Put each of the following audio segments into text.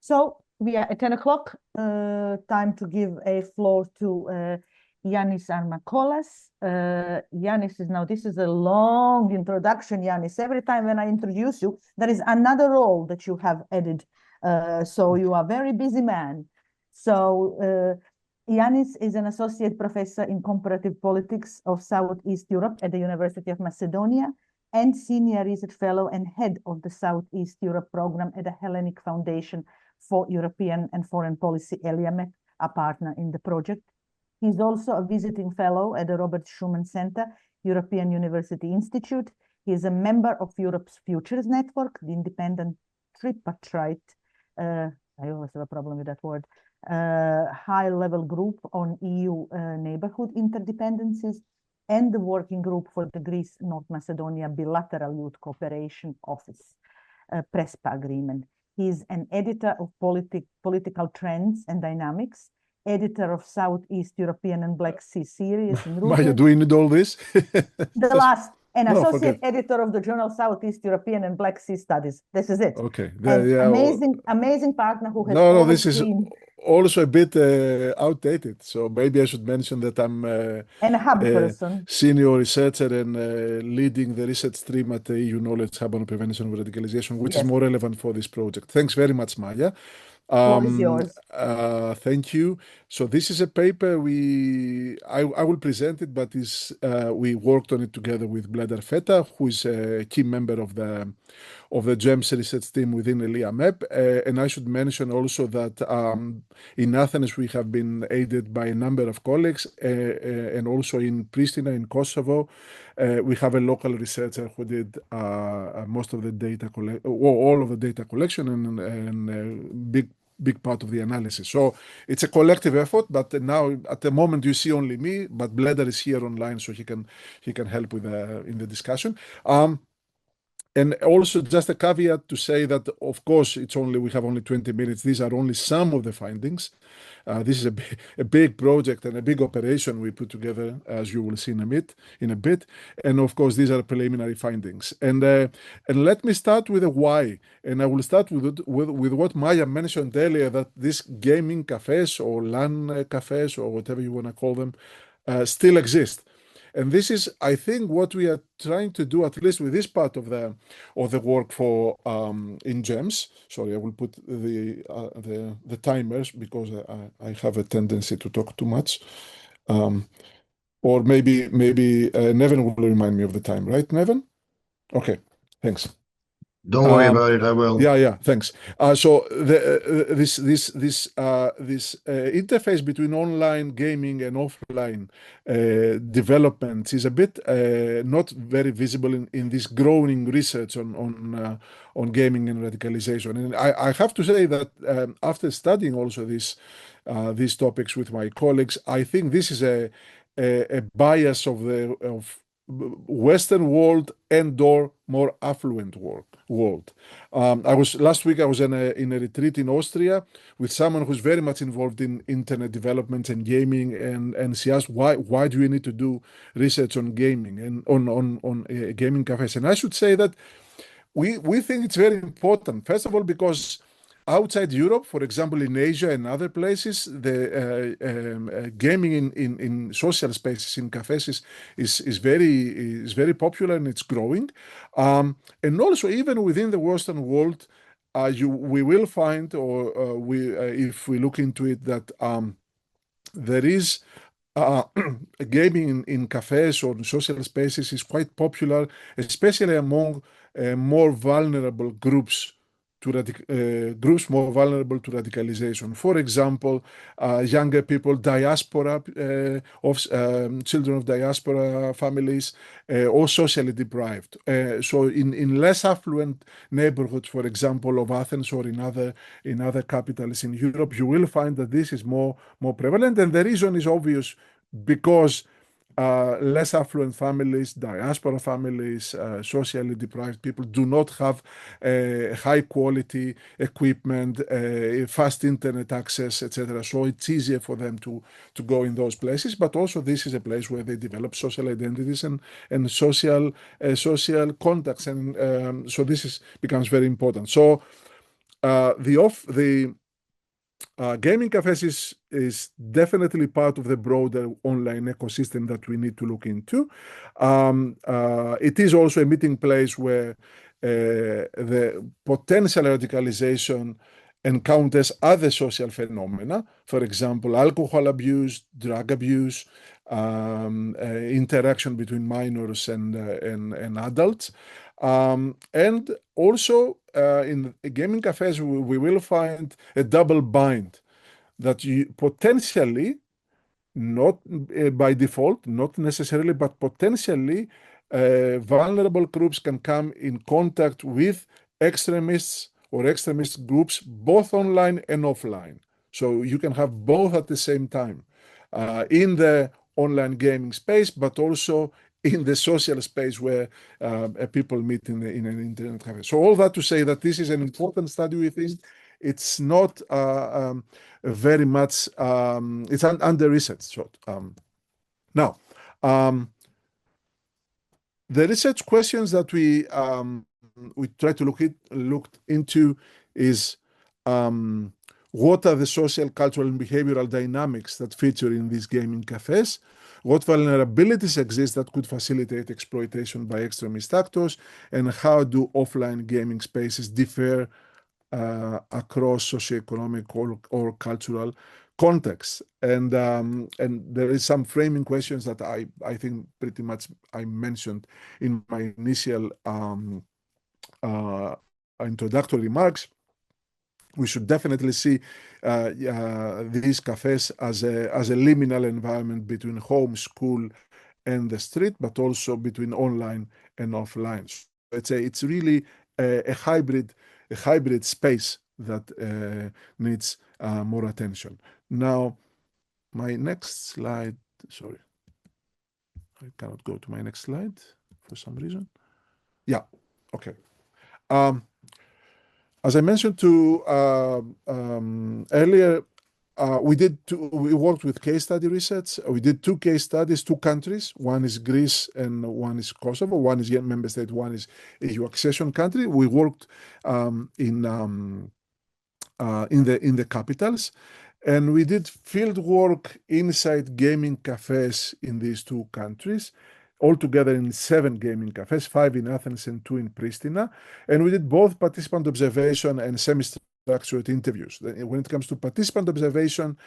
So we are at 10 o'clock. Time to give a floor to Ioannis Armakolas. Ioannis is now, this is a long introduction, Ioannis. Every time when I introduce you, there is another role that you have added. So you are a very busy man. So Ioannis is an associate professor in comparative politics of Southeast Europe at the University of Macedonia and senior research fellow and head of the Southeast Europe program at the Hellenic Foundation for European and Foreign Policy, ELIAMEC, a partner in the project. He's also a visiting fellow at the Robert Schuman Center, European University Institute. He is a member of Europe's Futures Network, the independent tripartite, I always have a problem with that word, high-level group on EU neighborhood interdependencies, and the working group for the Greece-North Macedonia Bilateral Youth Cooperation Office, PRESPA agreement. He's an editor of Political Trends and Dynamics, editor of Southeast European and Black Sea series. Maya, do we need all this? An associate editor of the journal Southeast European and Black Sea Studies. This is it. Okay. Amazing partner who has No, this is also a bit outdated. So maybe I should mention that I'm and a hub person, senior researcher and leading the research stream at the EU Knowledge Hub on Prevention of Radicalization, which is more relevant for this project. Thanks very much, Maya. Floor is yours. Thank you. So this is a paper I will present it, but we worked on it together with Bledar Feta, who is a key member of the GEMS research team within ELIAMEP. And I should mention also that in Athens we have been aided by a number of colleagues, and also in Pristina, in Kosovo, we have a local researcher who did most of the data all of the data collection and big part of the analysis. So it's a collective effort, but now at the moment you see only me, but Bledar is here online, so he can help with in the discussion. And also just a caveat to say that, of course, we have only 20 minutes. These are only some of the findings. This is a big project and a big operation we put together, as you will see in a bit. And of course, these are preliminary findings. And let me start with a why. And I will start with what Maya mentioned earlier, that these gaming cafes or LAN cafes or whatever you want to call them still exist. And this is, I think, what we are trying to do, at least with this part of the work for in GEMS. Sorry, I will put the timers because I have a tendency to talk too much. Or maybe Nevin will remind me of the time, right, Nevin? Okay, thanks. Don't worry about it. I will. Yeah. Thanks. So this interface between online gaming and offline development is a bit not very visible in this growing research on gaming and radicalization. And I have to say that after studying also these topics with my colleagues, I think this is a bias of Western world and/or more affluent world. Last week I was in a retreat in Austria with someone who's very much involved in internet development and gaming, and she asked why do you need to do research on gaming and on gaming cafes? And I should say that we think it's very important. First of all, because outside Europe, for example, in Asia and other places, the gaming in social spaces, in cafes, is very popular and it's growing. And also, even within the Western world, we will find, if we look into it, that there is gaming in cafes or in social spaces is quite popular, especially among more vulnerable groups more vulnerable to radicalization. For example, younger people, diaspora, children of diaspora families, or socially deprived. So in less affluent neighborhoods, for example, of Athens or in other capitals in Europe, you will find that this is more prevalent. And the reason is obvious, because less affluent families, diaspora families, socially deprived people do not have high quality equipment, fast internet access, etc. So it's easier for them to go in those places. But also this is a place where they develop social identities and social contacts. And so this becomes very important. So the gaming cafes is definitely part of the broader online ecosystem that we need to look into. It is also a meeting place where the potential radicalization encounters other social phenomena, for example, alcohol abuse, drug abuse, interaction between minors and adults. And also in gaming cafes, we will find a double bind that you potentially, not by default, not necessarily, but potentially, vulnerable groups can come in contact with extremists or extremist groups, both online and offline. So you can have both at the same time in the online gaming space, but also in the social space where people meet in an internet cafe. So all that to say that this is an important study, we think. It's not very much, it's under research. Now, the research questions that we try to look into is what are the social, cultural, and behavioral dynamics that feature in these gaming cafes? What vulnerabilities exist that could facilitate exploitation by extremist actors? And how do offline gaming spaces differ across socioeconomic or cultural contexts? And there is some framing questions that I think pretty much I mentioned in my initial introductory remarks. We should definitely see these cafes as a liminal environment between home, school, and the street, but also between online and offline. So it's really a hybrid space that needs more attention. Now, my next slide. Sorry, I cannot go to my next slide for some reason. Yeah, okay. As I mentioned earlier, we worked with case study research. We did 2 case studies, 2 countries. One is Greece and one is Kosovo. One is member state, one is EU accession country. We worked in the capitals, and we did field work inside gaming cafes in these 2 countries, altogether in 7 gaming cafes, 5 in Athens and 2 in Pristina. And we did both participant observation and semi-structured interviews. When it comes to participant observation,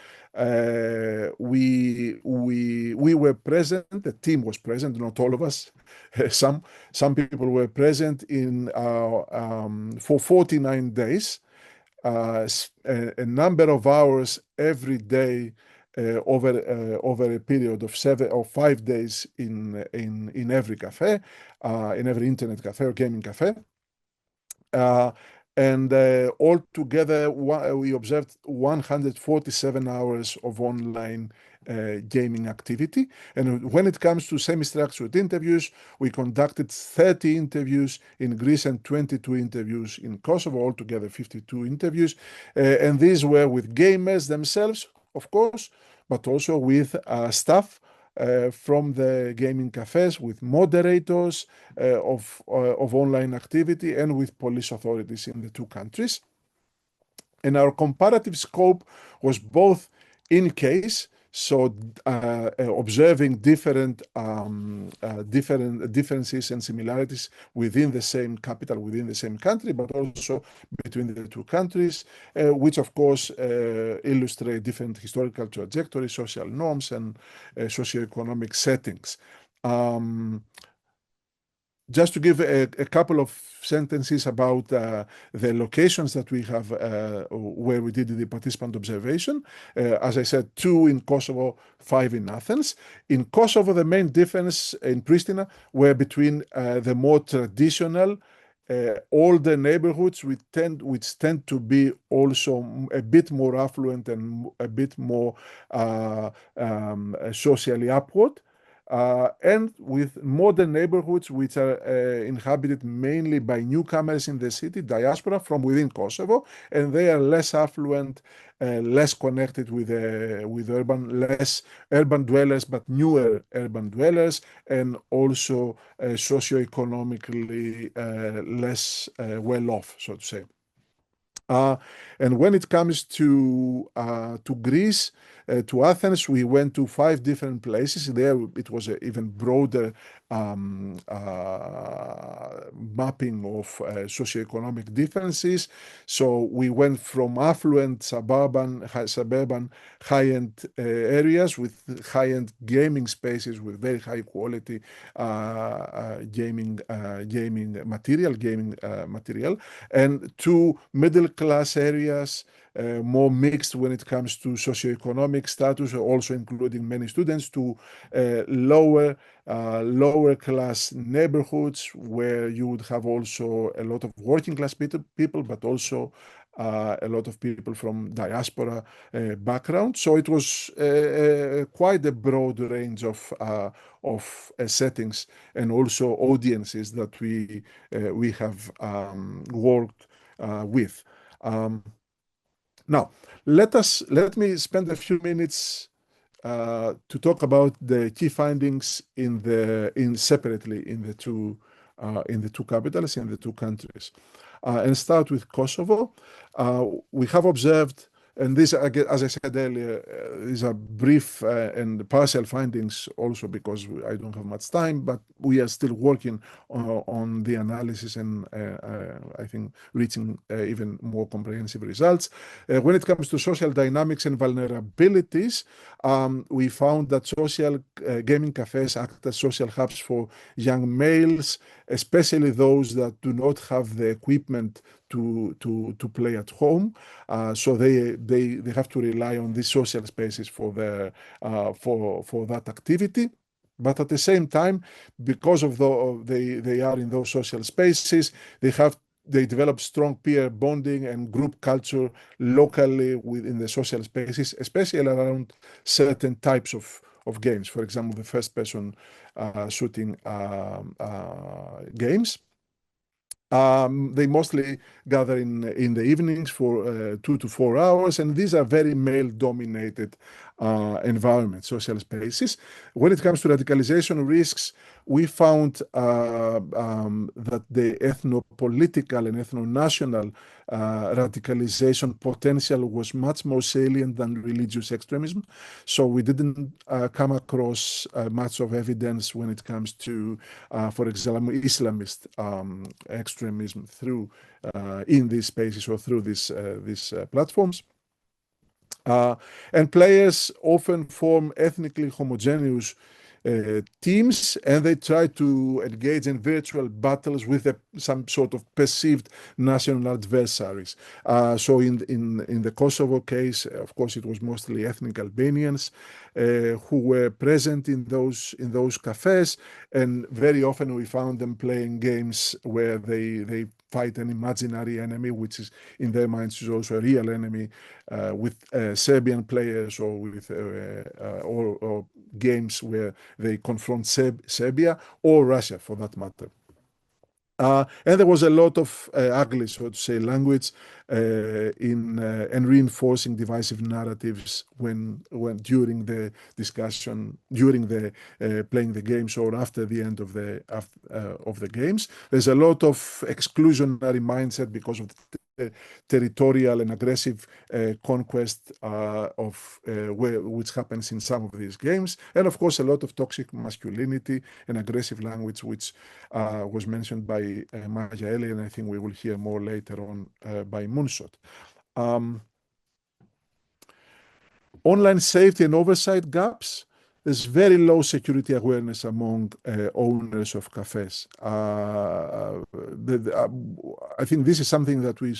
we were present, the team was present, not all of us. Some people were present for 49 days, a number of hours every day over a period of 7 or 5 days in every cafe, in every internet cafe or gaming cafe. And altogether, we observed 147 hours of online gaming activity. And when it comes to semi-structured interviews, we conducted 30 interviews in Greece and 22 interviews in Kosovo, altogether 52 interviews. And these were with gamers themselves, of course, but also with staff from the gaming cafes, with moderators of online activity, and with police authorities in the 2 countries. And our comparative scope was both in case, so observing differences and similarities within the same capital, within the same country, but also between the 2 countries, which of course illustrate different historical trajectories, social norms, and socioeconomic settings. Just to give a couple of sentences about the locations that we have where we did the participant observation. As I said, 2 in Kosovo, 5 in Athens. In Kosovo, the main difference in Pristina were between the more traditional older neighborhoods, which tend to be also a bit more affluent and a bit more socially upward. And with modern neighborhoods, which are inhabited mainly by newcomers in the city, diaspora from within Kosovo, and they are less affluent, less connected with urban, less urban dwellers, but newer urban dwellers, and also socioeconomically less well off, so to say. And when it comes to Greece, to Athens, we went to 5 different places. There, it was an even broader mapping of socioeconomic differences. So we went from affluent suburban, high-end areas with high-end gaming spaces with very high quality gaming material, and to middle class areas, more mixed when it comes to socioeconomic status, also including many students, to lower class neighborhoods where you would have also a lot of working class people, but also a lot of people from diaspora background. So it was quite a broad range of settings and also audiences that we have worked with. Now, let me spend a few minutes to talk about the key findings separately in the two capitals, in the two countries, and start with Kosovo. We have observed, and this, as I said earlier, these are brief and partial findings also because I don't have much time, but we are still working on the analysis and I think reaching even more comprehensive results. When it comes to social dynamics and vulnerabilities, we found that social gaming cafes act as social hubs for young males, especially those that do not have the equipment to play at home. So they have to rely on these social spaces for that activity. But at the same time, because of they are in those social spaces, they develop strong peer bonding and group culture locally within the social spaces, especially around certain types of games. For example, the first-person shooting games. They mostly gather in the evenings for 2 to 4 hours, and these are very male-dominated environments, social spaces. When it comes to radicalization risks, we found that the ethno-political and ethno-national radicalization potential was much more salient than religious extremism. So we didn't come across much of evidence when it comes to, for example, Islamist extremism in these spaces or through these platforms. And players often form ethnically homogeneous teams, and they try to engage in virtual battles with some sort of perceived national adversaries. So in the Kosovo case, of course, it was mostly ethnic Albanians who were present in those cafes, and very often we found them playing games where they fight an imaginary enemy, which is in their minds is also a real enemy, with Serbian players or with or games where they confront Serbia or Russia, for that matter. And there was a lot of ugly, so to say, language and reinforcing divisive narratives when during the discussion, during the playing the games or after the end of the games. There's a lot of exclusionary mindset because of the territorial and aggressive conquest which happens in some of these games, and of course a lot of toxic masculinity and aggressive language, which was mentioned by Maya Eli, and I think we will hear more later on by Moonshot. Online safety and oversight gaps. There's very low security awareness among owners of cafes. I think this is something that we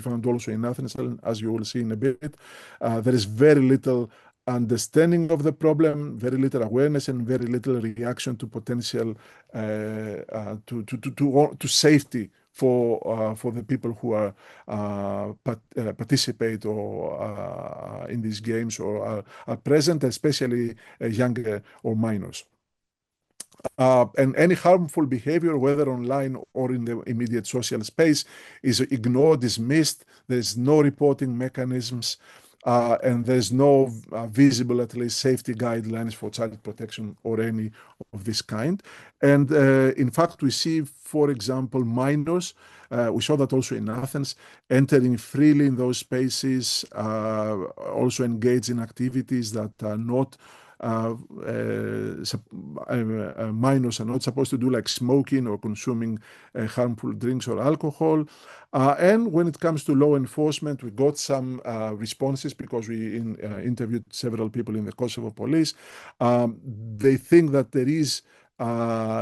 found also in Athens, as you will see in a bit. There is very little understanding of the problem, very little awareness, and very little reaction to potential to safety for the people who are participate or in these games or are present, especially younger or minors. And any harmful behavior, whether online or in the immediate social space, is ignored, dismissed. There's no reporting mechanisms. and there's no visible, at least, safety guidelines for child protection or any of this kind. And in fact, we see, for example, minors, we saw that also in Athens, entering freely in those spaces, also engage in activities that are not minors are not supposed to do, like smoking or consuming harmful drinks or alcohol. And when it comes to law enforcement, we got some responses because we interviewed several people in the Kosovo police. They think that there is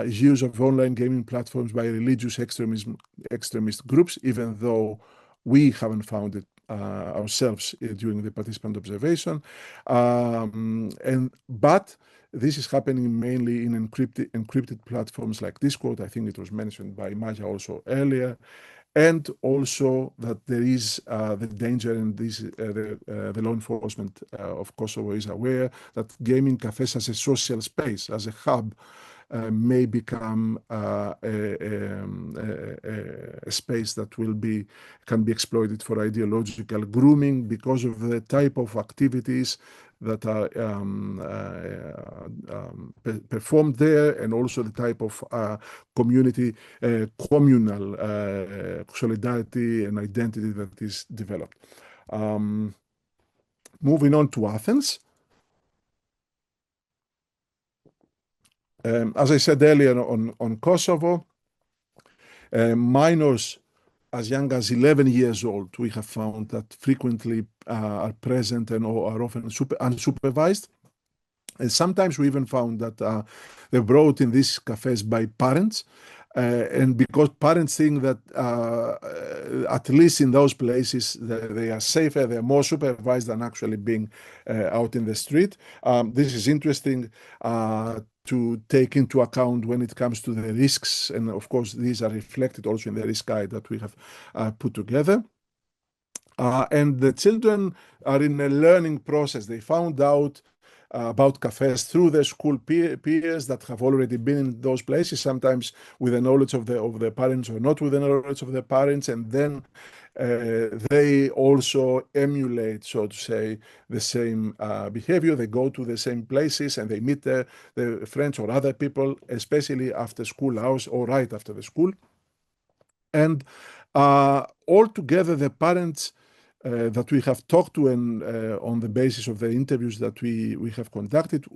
use of online gaming platforms by religious extremist groups, even though we haven't found it ourselves during the participant observation. But this is happening mainly in encrypted platforms like Discord. I think it was mentioned by Maja also earlier. And also that there is the danger, and this the law enforcement of Kosovo is aware that gaming cafes as a social space, as a hub, may become a space that can be exploited for ideological grooming because of the type of activities that are performed there, and also the type of community, communal solidarity and identity that is developed. Moving on to Athens. As I said earlier on Kosovo, minors as young as 11 years old, we have found that frequently are present and are often unsupervised. And sometimes we even found that they're brought in these cafes by parents. And because parents think that at least in those places they are safer, they're more supervised than actually being out in the street. This is interesting to take into account when it comes to the risks. And of course, these are reflected also in the risk guide that we have put together. And the children are in a learning process. They found out about cafes through their school peers that have already been in those places, sometimes with the knowledge of the parents or not with the knowledge of the parents, and then they also emulate, so to say, the same behavior. They go to the same places and they meet their friends or other people, especially after school hours or right after the school. And altogether, the parents that we have talked to, and on the basis of the interviews that we have conducted,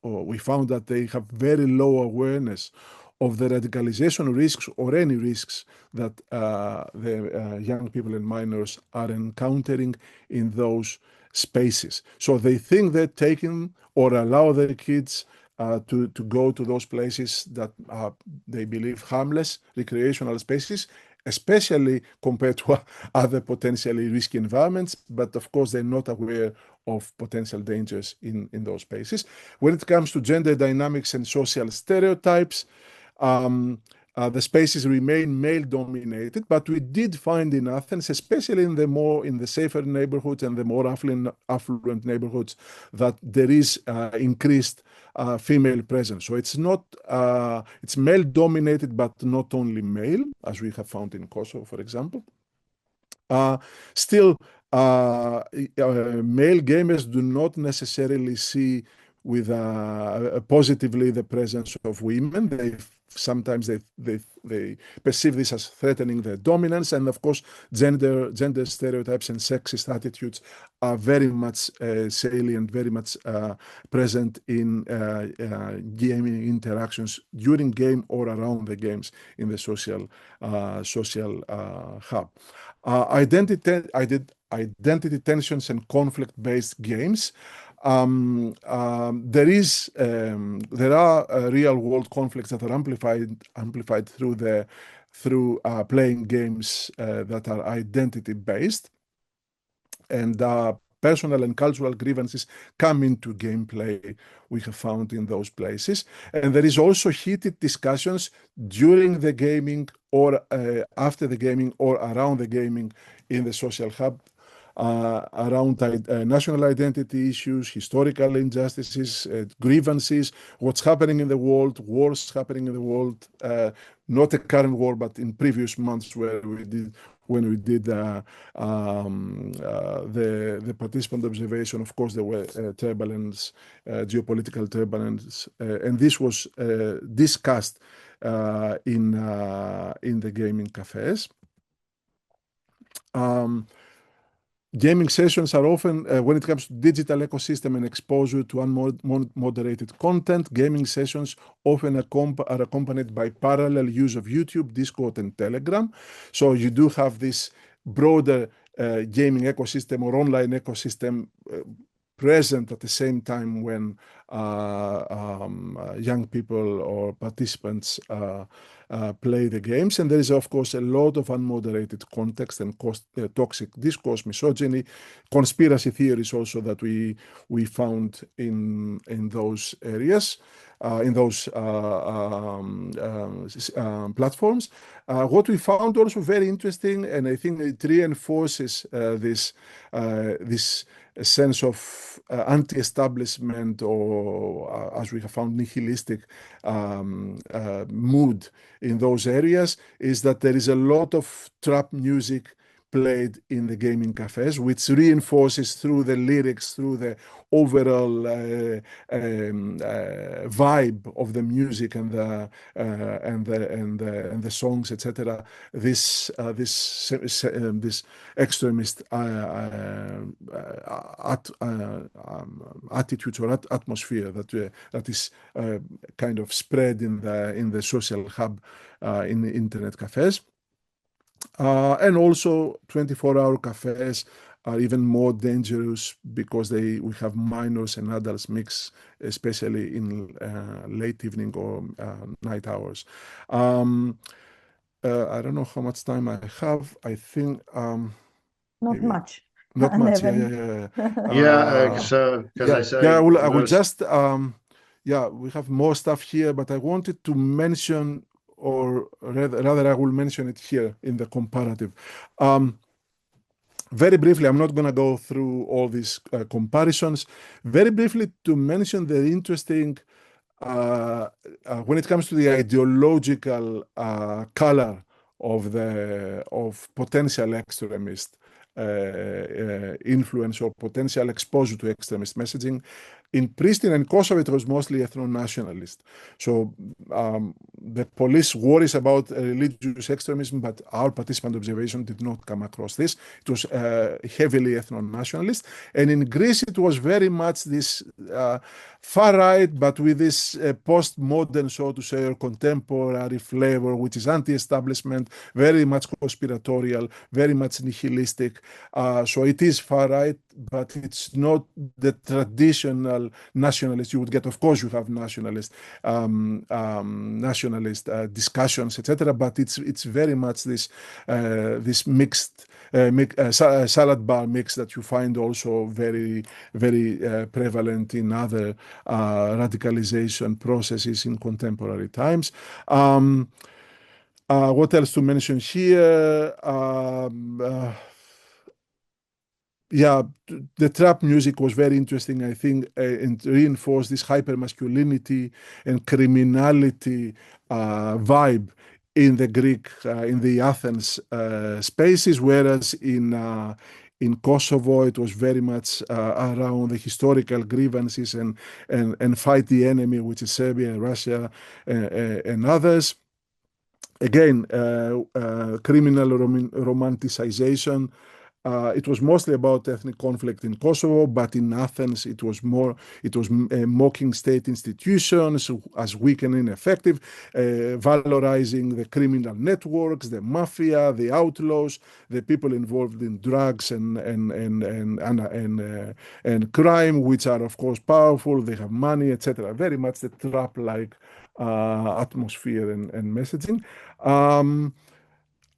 we found that they have very low awareness of the radicalization risks or any risks that the young people and minors are encountering in those spaces. So they think they're taking or allow their kids to go to those places that they believe harmless recreational spaces, especially compared to other potentially risky environments. But of course, they're not aware of potential dangers in those spaces. When it comes to gender dynamics and social stereotypes, the spaces remain male-dominated, but we did find in Athens, especially in the safer neighborhoods and the more affluent neighborhoods, that there is increased female presence. So it's male-dominated, but not only male, as we have found in Kosovo, for example. Still, male gamers do not necessarily see with positively the presence of women. Sometimes they perceive this as threatening their dominance, and of course, gender stereotypes and sexist attitudes are very much salient, very much present in gaming interactions during game or around the games in the social hub. Identity tensions and conflict-based games. There are real-world conflicts that are amplified through playing games that are identity-based, and personal and cultural grievances come into gameplay, we have found in those places. And there is also heated discussions during the gaming or after the gaming or around the gaming in the social hub around national identity issues, historical injustices, grievances, what's happening in the world, wars happening in the world, not a current war, but in previous months where we did the participant observation. Of course, there were turbulence, geopolitical turbulence, and this was discussed in the gaming cafes. Gaming sessions are often, when it comes to digital ecosystem and exposure to unmoderated content, gaming sessions often are accompanied by parallel use of YouTube, Discord, and Telegram. So you do have this broader gaming ecosystem or online ecosystem present at the same time when young people or participants play the games. And there is, of course, a lot of unmoderated context and toxic discourse, misogyny, conspiracy theories also that we found in those areas, in those platforms. What we found also very interesting, and I think it reinforces this sense of anti-establishment or, as we have found, nihilistic mood in those areas, is that there is a lot of trap music played in the gaming cafes, which reinforces through the lyrics, through the overall vibe of the music and the songs, etc. This extremist attitudes or atmosphere that is kind of spread in the social hub in the internet cafes. And also 24-hour cafes are even more dangerous because we have minors and adults mix, especially in late evening or night hours. I don't know how much time I have. I think Not maybe much. not much. I will just we have more stuff here, but I wanted to mention, or rather I will mention it here in the comparative. Very briefly, I'm not going to go through all these comparisons. Very briefly, to mention the interesting, when it comes to the ideological color of potential extremist influence or potential exposure to extremist messaging. In Pristina and Kosovo, it was mostly ethno-nationalist. So the police worries about religious extremism, but our participant observation did not come across this. It was heavily ethno-nationalist. And in Greece, it was very much this far right, but with this postmodern, so to say, or contemporary flavor, which is anti-establishment, very much conspiratorial, very much nihilistic. So it is far right, but it's not the traditional nationalist you would get. Of course, you have nationalist discussions, etc. But it's very much this mixed salad bar mix that you find also very, very prevalent in other radicalization processes in contemporary times. What else to mention here? The trap music was very interesting, I think, and reinforced this hypermasculinity and criminality vibe in the Greek, in the Athens spaces, whereas in Kosovo, it was very much around the historical grievances and fight the enemy, which is Serbia, Russia, and others. Again, criminal romanticization. It was mostly about ethnic conflict in Kosovo, but in Athens it was mocking state institutions as weak and ineffective, valorizing the criminal networks, the mafia, the outlaws, the people involved in drugs and crime, which are of course powerful, they have money, etc. Very much the trap-like atmosphere and messaging.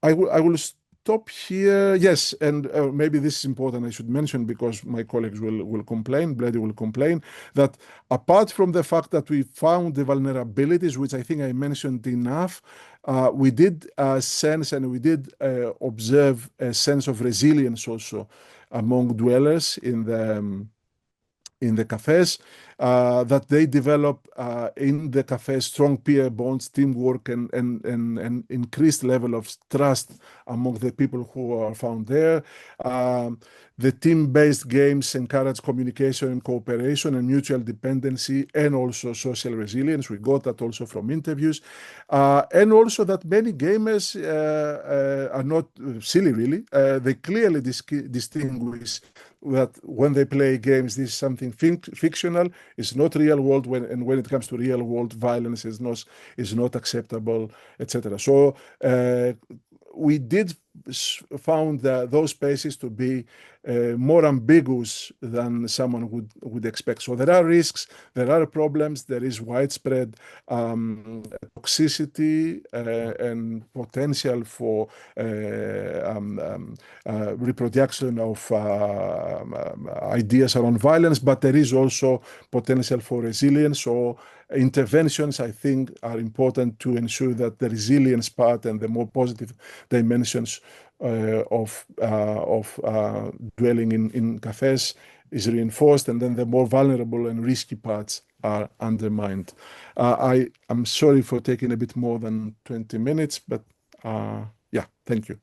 I will stop here. Yes, and maybe this is important, I should mention, because my colleagues will complain, Blady will complain, that apart from the fact that we found the vulnerabilities, which I think I mentioned enough, we did sense and we did observe a sense of resilience also among dwellers in the in the cafes, that they develop in the cafes strong peer bonds, teamwork, and increased level of trust among the people who are found there. The team-based games encourage communication and cooperation and mutual dependency and also social resilience. We got that also from interviews. And also that many gamers are not silly, really. They clearly distinguish that when they play games, this is something fictional, it's not real world, and when it comes to real world, violence is not acceptable, etc. So we did found those spaces to be more ambiguous than someone would expect. So there are risks, there are problems, there is widespread toxicity and potential for reproduction of ideas around violence, but there is also potential for resilience. So interventions, I think, are important to ensure that the resilience part and the more positive dimensions of dwelling in cafes is reinforced, and then the more vulnerable and risky parts are undermined. I'm sorry for taking a bit more than 20 minutes, but yeah, thank you.